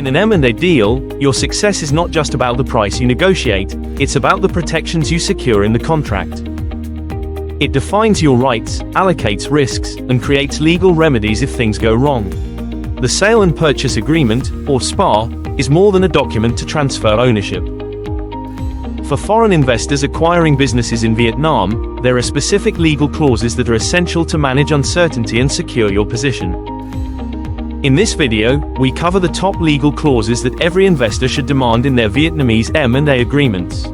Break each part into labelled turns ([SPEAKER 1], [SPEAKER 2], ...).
[SPEAKER 1] In an M&A deal, your success is not just about the price you negotiate, it's about the protections you secure in the contract. It defines your rights, allocates risks, and creates legal remedies if things go wrong. The Sale and Purchase Agreement, or SPA, is more than a document to transfer ownership. For foreign investors acquiring businesses in Vietnam, there are specific legal clauses that are essential to manage uncertainty and secure your position. In this video, we cover the top legal clauses that every investor should demand in their Vietnamese M&A agreements.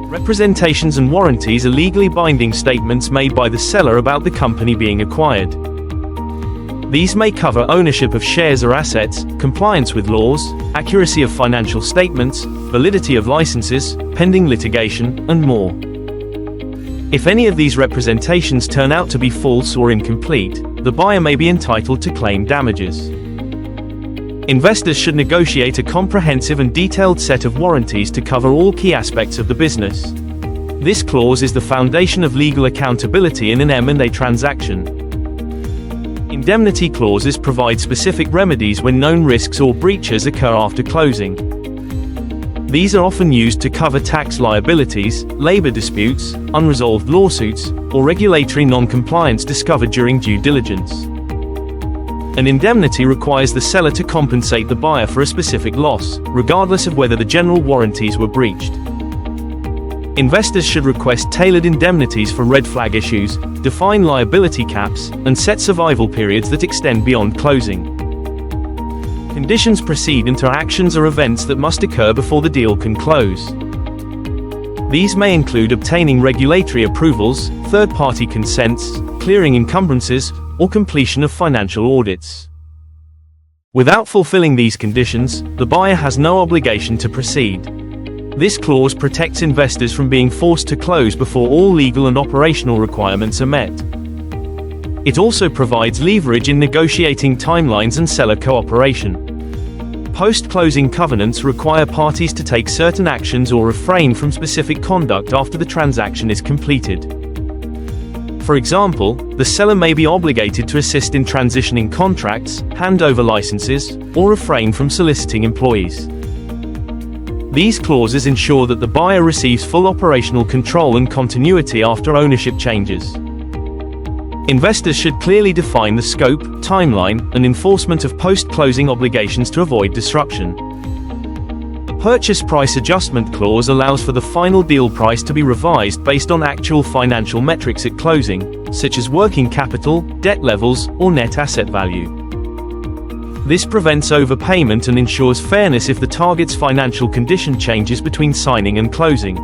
[SPEAKER 1] Representations and warranties are legally binding statements made by the seller about the company being acquired. These may cover ownership of shares or assets, compliance with laws, accuracy of financial statements, validity of licenses, pending litigation, and more. If any of these representations turn out to be false or incomplete, the buyer may be entitled to claim damages. Investors should negotiate a comprehensive and detailed set of warranties to cover all key aspects of the business. This clause is the foundation of legal accountability in an M&A transaction. Indemnity clauses provide specific remedies when known risks or breaches occur after closing. These are often used to cover tax liabilities, labor disputes, unresolved lawsuits, or regulatory non-compliance discovered during due diligence. An indemnity requires the seller to compensate the buyer for a specific loss, regardless of whether the general warranties were breached. Investors should request tailored indemnities for red flag issues, define liability caps, and set survival periods that extend beyond closing. Conditions precedent are actions or events that must occur before the deal can close. These may include obtaining regulatory approvals, third-party consents, clearing encumbrances, or completion of financial audits. Without fulfilling these conditions, the buyer has no obligation to proceed. This clause protects investors from being forced to close before all legal and operational requirements are met. It also provides leverage in negotiating timelines and seller cooperation. Post-closing covenants require parties to take certain actions or refrain from specific conduct after the transaction is completed. For example, the seller may be obligated to assist in transitioning contracts, hand over licenses, or refrain from soliciting employees. These clauses ensure that the buyer receives full operational control and continuity after ownership changes. Investors should clearly define the scope, timeline, and enforcement of post-closing obligations to avoid disruption. The Purchase Price Adjustment Clause allows for the final deal price to be revised based on actual financial metrics at closing, such as working capital, debt levels, or net asset value. This prevents overpayment and ensures fairness if the target's financial condition changes between signing and closing.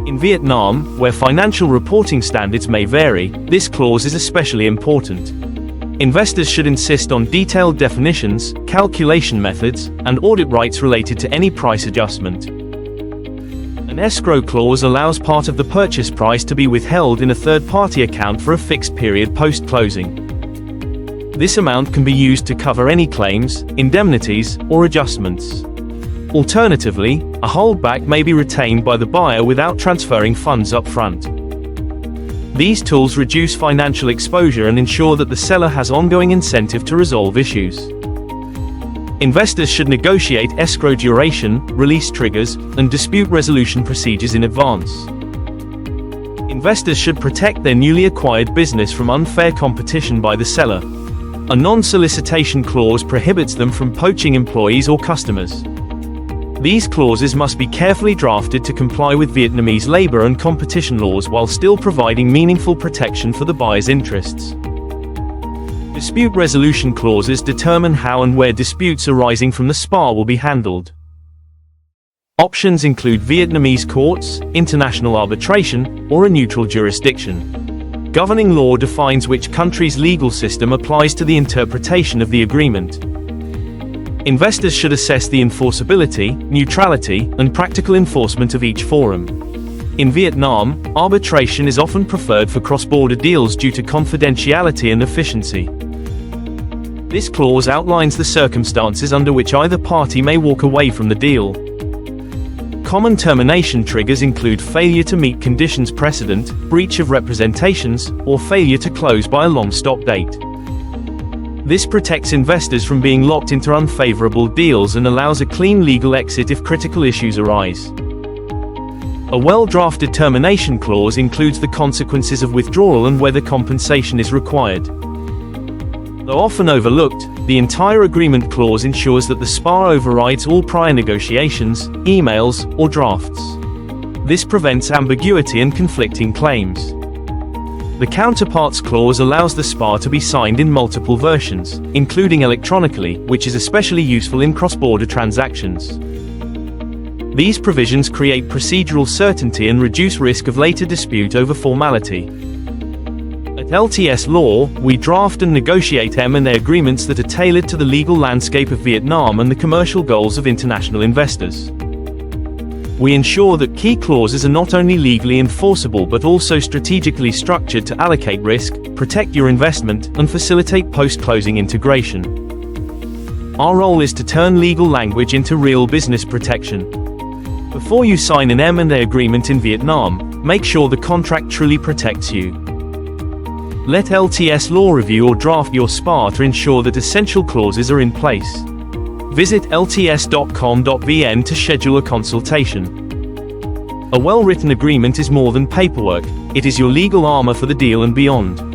[SPEAKER 1] In Vietnam, where financial reporting standards may vary, this clause is especially important. Investors should insist on detailed definitions, calculation methods, and audit rights related to any price adjustment. An escrow clause allows part of the purchase price to be withheld in a third-party account for a fixed period post-closing. This amount can be used to cover any claims, indemnities, or adjustments. Alternatively, a holdback may be retained by the buyer without transferring funds up front. These tools reduce financial exposure and ensure that the seller has ongoing incentive to resolve issues. Investors should negotiate escrow duration, release triggers, and dispute resolution procedures in advance. Investors should protect their newly acquired business from unfair competition by the seller. A non-solicitation clause prohibits them from poaching employees or customers. These clauses must be carefully drafted to comply with Vietnamese labor and competition laws while still providing meaningful protection for the buyer's interests. Dispute resolution clauses determine how and where disputes arising from the SPA will be handled. Options include Vietnamese courts, international arbitration, or a neutral jurisdiction. Governing law defines which country's legal system applies to the interpretation of the agreement. Investors should assess the enforceability, neutrality, and practical enforcement of each forum. In Vietnam, arbitration is often preferred for cross-border deals due to confidentiality and efficiency. This clause outlines the circumstances under which either party may walk away from the deal. Common termination triggers include failure to meet conditions precedent, breach of representations, or failure to close by a long stop date. This protects investors from being locked into unfavorable deals and allows a clean legal exit if critical issues arise. A well-drafted termination clause includes the consequences of withdrawal and whether compensation is required. Though often overlooked, the entire agreement clause ensures that the SPA overrides all prior negotiations, emails, or drafts. This prevents ambiguity and conflicting claims. The counterparts clause allows the SPA to be signed in multiple versions, including electronically, which is especially useful in cross-border transactions. These provisions create procedural certainty and reduce risk of later dispute over formality. At LTS Law, we draft and negotiate M&A agreements that are tailored to the legal landscape of Vietnam and the commercial goals of international investors. We ensure that key clauses are not only legally enforceable but also strategically structured to allocate risk, protect your investment, and facilitate post-closing integration. Our role is to turn legal language into real business protection. Before you sign an M&A agreement in Vietnam, make sure the contract truly protects you. Let LTS Law review or draft your SPA to ensure that essential clauses are in place. Visit lts.com.vn to schedule a consultation. A well-written agreement is more than paperwork, it is your legal armor for the deal and beyond.